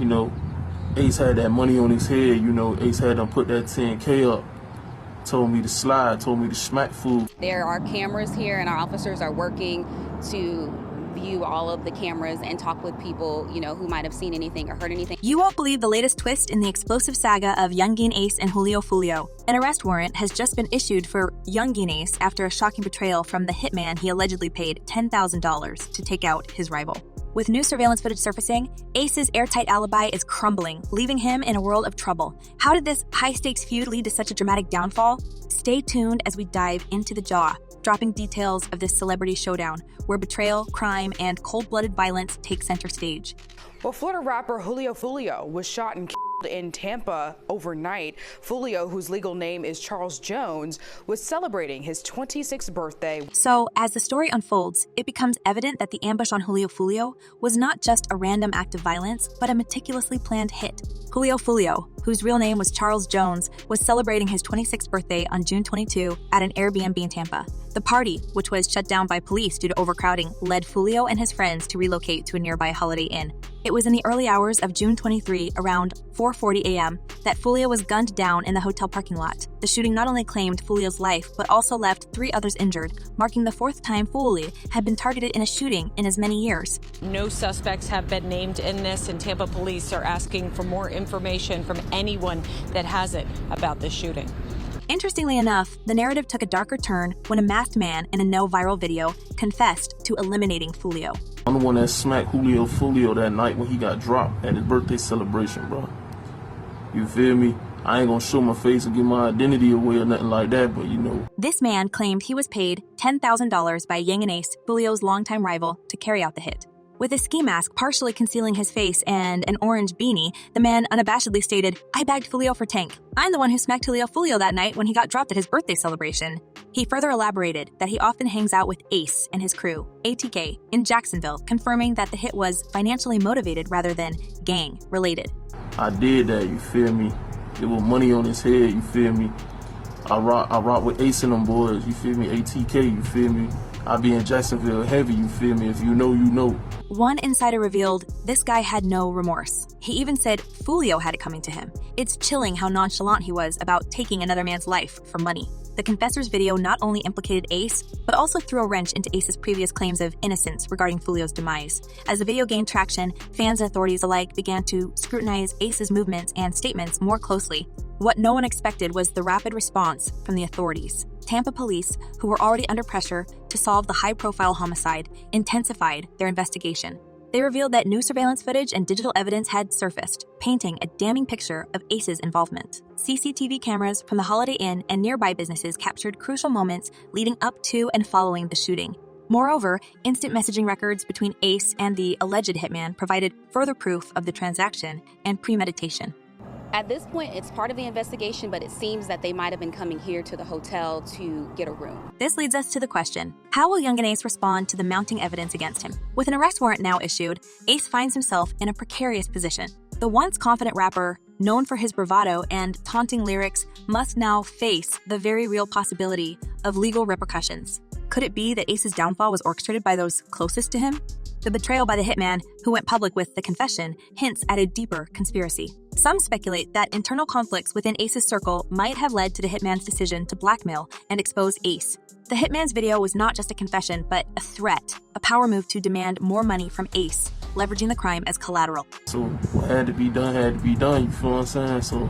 You know, Ace had that money on his head, you know, Ace had them put that 10K up, told me to slide, told me to smack food. There are cameras here and our officers are working to view all of the cameras and talk with people, you know, who might have seen anything or heard anything. You won't believe the latest twist in the explosive saga of Yungeen Ace and Julio Foolio. An arrest warrant has just been issued for Yungeen Ace after a shocking betrayal from the hitman he allegedly paid $10,000 to take out his rival. With new surveillance footage surfacing, Ace's airtight alibi is crumbling, leaving him in a world of trouble. How did this high-stakes feud lead to such a dramatic downfall? Stay tuned as we dive into the jaw, dropping details of this celebrity showdown, where betrayal, crime, and cold-blooded violence take center stage. Well, Florida rapper Julio Foolio was shot and killed in Tampa overnight. Foolio, whose legal name is Charles Jones, was celebrating his 26th birthday. So, as the story unfolds, it becomes evident that the ambush on Julio Foolio was not just a random act of violence, but a meticulously planned hit. Julio Foolio, whose real name was Charles Jones, was celebrating his 26th birthday on June 22 at an Airbnb in Tampa. The party, which was shut down by police due to overcrowding, led Foolio and his friends to relocate to a nearby Holiday Inn. It was in the early hours of June 23, around 4:40 a.m., that Foolio was gunned down in the hotel parking lot. The shooting not only claimed Foolio's life, but also left 3 others injured, marking the 4th time Foolio had been targeted in a shooting in as many years. No suspects have been named in this, and Tampa police are asking for more information from anyone that has it about this shooting. Interestingly enough, the narrative took a darker turn when a masked man in a no-viral video confessed to eliminating Foolio. I'm the one that smacked Julio Foolio that night when he got dropped at his birthday celebration, bro. You feel me? I ain't gonna show my face and give my identity away or nothing like that, but you know. This man claimed he was paid $10,000 by Yungeen Ace, Foolio's longtime rival, to carry out the hit. With a ski mask partially concealing his face and an orange beanie, the man unabashedly stated, "I bagged Foolio for tank. I'm the one who smacked Julio Foolio that night when he got dropped at his birthday celebration." He further elaborated that he often hangs out with Ace and his crew, ATK, in Jacksonville, confirming that the hit was financially motivated rather than gang-related. I did that, you feel me? There was money on his head, you feel me? I rock with Ace and them boys, you feel me? ATK, you feel me? I be in Jacksonville heavy, you feel me? If you know, you know. One insider revealed this guy had no remorse. He even said Foolio had it coming to him. It's chilling how nonchalant he was about taking another man's life for money. The confessor's video not only implicated Ace, but also threw a wrench into Ace's previous claims of innocence regarding Foolio's demise. As the video gained traction, fans and authorities alike began to scrutinize Ace's movements and statements more closely. What no one expected was the rapid response from the authorities. Tampa police, who were already under pressure to solve the high-profile homicide, intensified their investigation. They revealed that new surveillance footage and digital evidence had surfaced, painting a damning picture of Ace's involvement. CCTV cameras from the Holiday Inn and nearby businesses captured crucial moments leading up to and following the shooting. Moreover, instant messaging records between Ace and the alleged hitman provided further proof of the transaction and premeditation. At this point, it's part of the investigation, but it seems that they might have been coming here to the hotel to get a room. This leads us to the question, how will Yungeen Ace respond to the mounting evidence against him? With an arrest warrant now issued, Ace finds himself in a precarious position. The once confident rapper, known for his bravado and taunting lyrics, must now face the very real possibility of legal repercussions. Could it be that Ace's downfall was orchestrated by those closest to him? The betrayal by the hitman, who went public with the confession, hints at a deeper conspiracy. Some speculate that internal conflicts within Ace's circle might have led to the hitman's decision to blackmail and expose Ace. The hitman's video was not just a confession, but a threat, a power move to demand more money from Ace, leveraging the crime as collateral. So what had to be done, you feel what I'm saying? So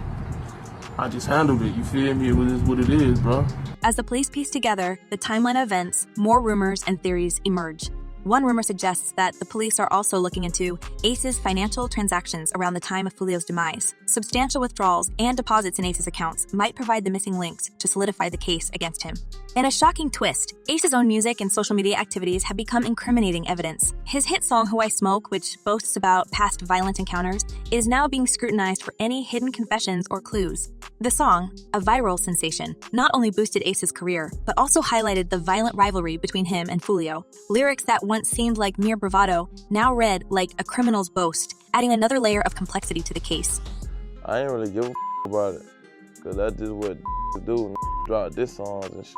I just handled it, you feel me? It was what it is, bro. As the police piece together the timeline of events, more rumors and theories emerge. One rumor suggests that the police are also looking into Ace's financial transactions around the time of Foolio's demise. Substantial withdrawals and deposits in Ace's accounts might provide the missing links to solidify the case against him. In a shocking twist, Ace's own music and social media activities have become incriminating evidence. His hit song Who I Smoke, which boasts about past violent encounters, is now being scrutinized for any hidden confessions or clues. The song, a viral sensation, not only boosted Ace's career, but also highlighted the violent rivalry between him and Foolio. Lyrics that once seemed like mere bravado now read like a criminal's boast, adding another layer of complexity to the case. I ain't really give a about it, cause that's just what to do. Drop diss songs and shit.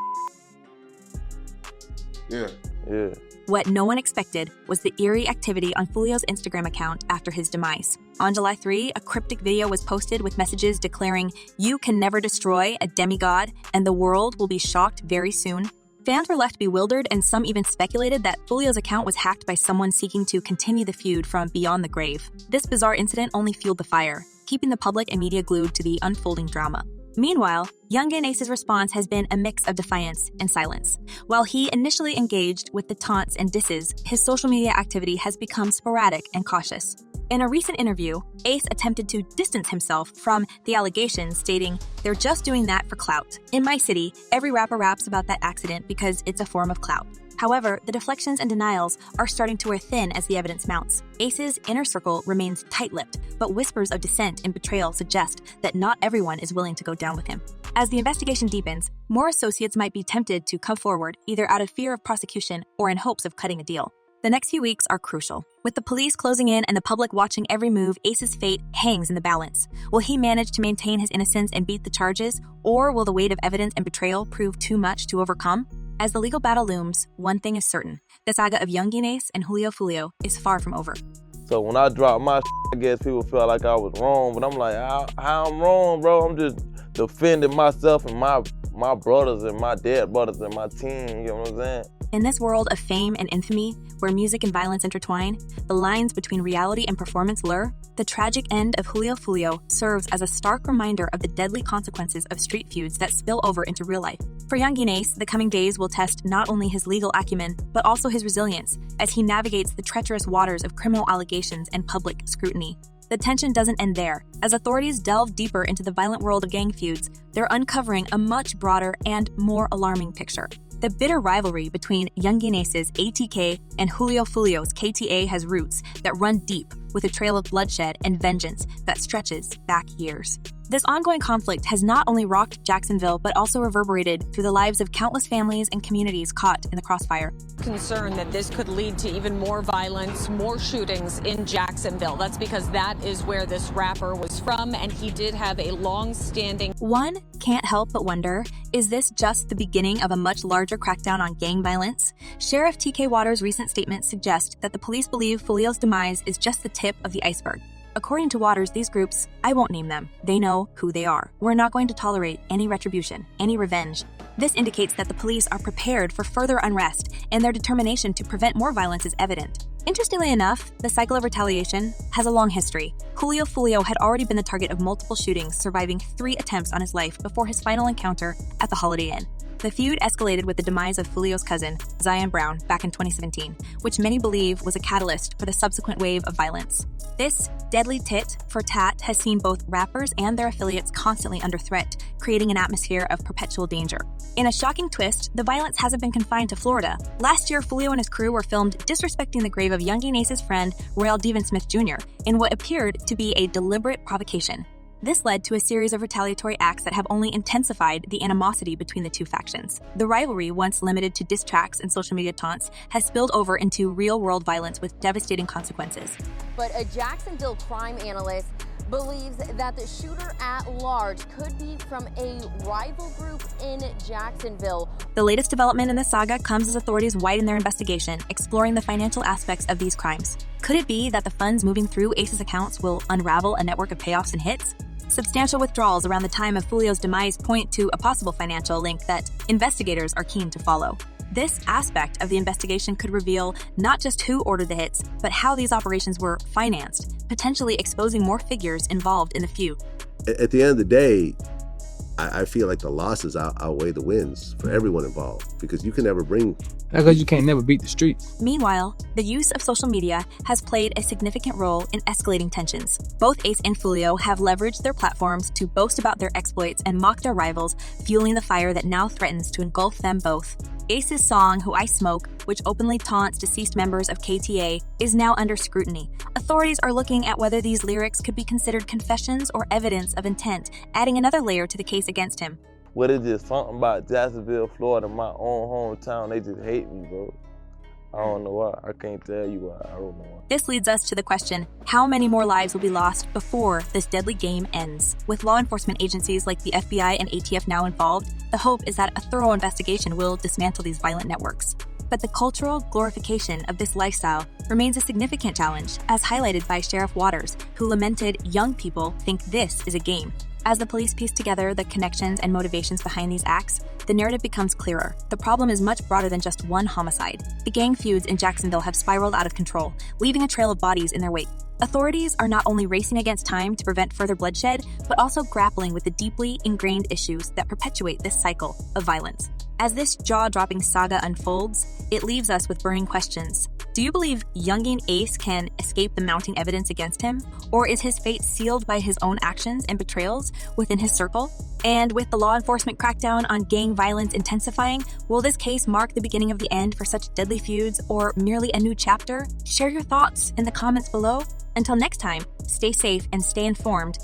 Yeah. Yeah. What no one expected was the eerie activity on Foolio's Instagram account after his demise. On July 3, a cryptic video was posted with messages declaring, "You can never destroy a demigod, and the world will be shocked very soon." Fans were left bewildered, and some even speculated that Foolio's account was hacked by someone seeking to continue the feud from beyond the grave. This bizarre incident only fueled the fire, keeping the public and media glued to the unfolding drama. Meanwhile, Yungeen Ace's response has been a mix of defiance and silence. While he initially engaged with the taunts and disses, his social media activity has become sporadic and cautious. In a recent interview, Ace attempted to distance himself from the allegations, stating, "They're just doing that for clout. In my city, every rapper raps about that accident because it's a form of clout." However, the deflections and denials are starting to wear thin as the evidence mounts. Ace's inner circle remains tight-lipped, but whispers of dissent and betrayal suggest that not everyone is willing to go down with him. As the investigation deepens, more associates might be tempted to come forward, either out of fear of prosecution or in hopes of cutting a deal. The next few weeks are crucial. With the police closing in and the public watching every move, Ace's fate hangs in the balance. Will he manage to maintain his innocence and beat the charges, or will the weight of evidence and betrayal prove too much to overcome? As the legal battle looms, one thing is certain. The saga of Yungeen Ace and Julio Foolio is far from over. So when I drop my I guess people felt like I was wrong, but I'm like, how I'm wrong, bro? I'm just defending myself and my brothers and my dead brothers and my team, you know what I'm saying? In this world of fame and infamy, where music and violence intertwine, the lines between reality and performance blur, the tragic end of Julio Foolio serves as a stark reminder of the deadly consequences of street feuds that spill over into real life. For Yungeen Ace, the coming days will test not only his legal acumen, but also his resilience as he navigates the treacherous waters of criminal allegations and public scrutiny. The tension doesn't end there. As authorities delve deeper into the violent world of gang feuds, they're uncovering a much broader and more alarming picture. The bitter rivalry between Yungeen Ace's ATK and Julio Foolio's KTA has roots that run deep, with a trail of bloodshed and vengeance that stretches back years. This ongoing conflict has not only rocked Jacksonville, but also reverberated through the lives of countless families and communities caught in the crossfire. Concerned that this could lead to even more violence, more shootings in Jacksonville. That's because that is where this rapper was from, and he did have a long-standing... One can't help but wonder, is this just the beginning of a much larger crackdown on gang violence? Sheriff T.K. Waters' recent statements suggest that the police believe Foolio's demise is just the tip of the iceberg. According to Waters, these groups, I won't name them, they know who they are. We're not going to tolerate any retribution, any revenge. This indicates that the police are prepared for further unrest, and their determination to prevent more violence is evident. Interestingly enough, the cycle of retaliation has a long history. Julio Foolio had already been the target of multiple shootings, surviving 3 attempts on his life before his final encounter at the Holiday Inn. The feud escalated with the demise of Foolio's cousin, Zion Brown, back in 2017, which many believe was a catalyst for the subsequent wave of violence. This deadly tit for tat has seen both rappers and their affiliates constantly under threat, creating an atmosphere of perpetual danger. In a shocking twist, the violence hasn't been confined to Florida. Last year, Foolio and his crew were filmed disrespecting the grave of Yungeen Ace's friend, Royal Devon Smith Jr., in what appeared to be a deliberate provocation. This led to a series of retaliatory acts that have only intensified the animosity between the two factions. The rivalry, once limited to diss tracks and social media taunts, has spilled over into real-world violence with devastating consequences. But a Jacksonville crime analyst believes that the shooter at large could be from a rival group in Jacksonville. The latest development in the saga comes as authorities widen their investigation, exploring the financial aspects of these crimes. Could it be that the funds moving through Ace's accounts will unravel a network of payoffs and hits? Substantial withdrawals around the time of Foolio's demise point to a possible financial link that investigators are keen to follow. This aspect of the investigation could reveal not just who ordered the hits, but how these operations were financed, potentially exposing more figures involved in the feud. At the end of the day, I feel like the losses outweigh the wins for everyone involved, because you can never bring... Because you can't never beat the streets. Meanwhile, the use of social media has played a significant role in escalating tensions. Both Ace and Foolio have leveraged their platforms to boast about their exploits and mock their rivals, fueling the fire that now threatens to engulf them both. Ace's song, Who I Smoke, which openly taunts deceased members of KTA, is now under scrutiny. Authorities are looking at whether these lyrics could be considered confessions or evidence of intent, adding another layer to the case against him. What is this? Something about Jacksonville, Florida, my own hometown. They just hate me, bro. I don't know why. I can't tell you why. I don't know why. This leads us to the question, how many more lives will be lost before this deadly game ends? With law enforcement agencies like the FBI and ATF now involved, the hope is that a thorough investigation will dismantle these violent networks. But the cultural glorification of this lifestyle remains a significant challenge, as highlighted by Sheriff Waters, who lamented young people think this is a game. As the police piece together the connections and motivations behind these acts, the narrative becomes clearer. The problem is much broader than just one homicide. The gang feuds in Jacksonville have spiraled out of control, leaving a trail of bodies in their wake. Authorities are not only racing against time to prevent further bloodshed, but also grappling with the deeply ingrained issues that perpetuate this cycle of violence. As this jaw-dropping saga unfolds, it leaves us with burning questions. Do you believe Yungeen Ace can escape the mounting evidence against him? Or is his fate sealed by his own actions and betrayals within his circle? And with the law enforcement crackdown on gang violence intensifying, will this case mark the beginning of the end for such deadly feuds, or merely a new chapter? Share your thoughts in the comments below. Until next time, stay safe and stay informed.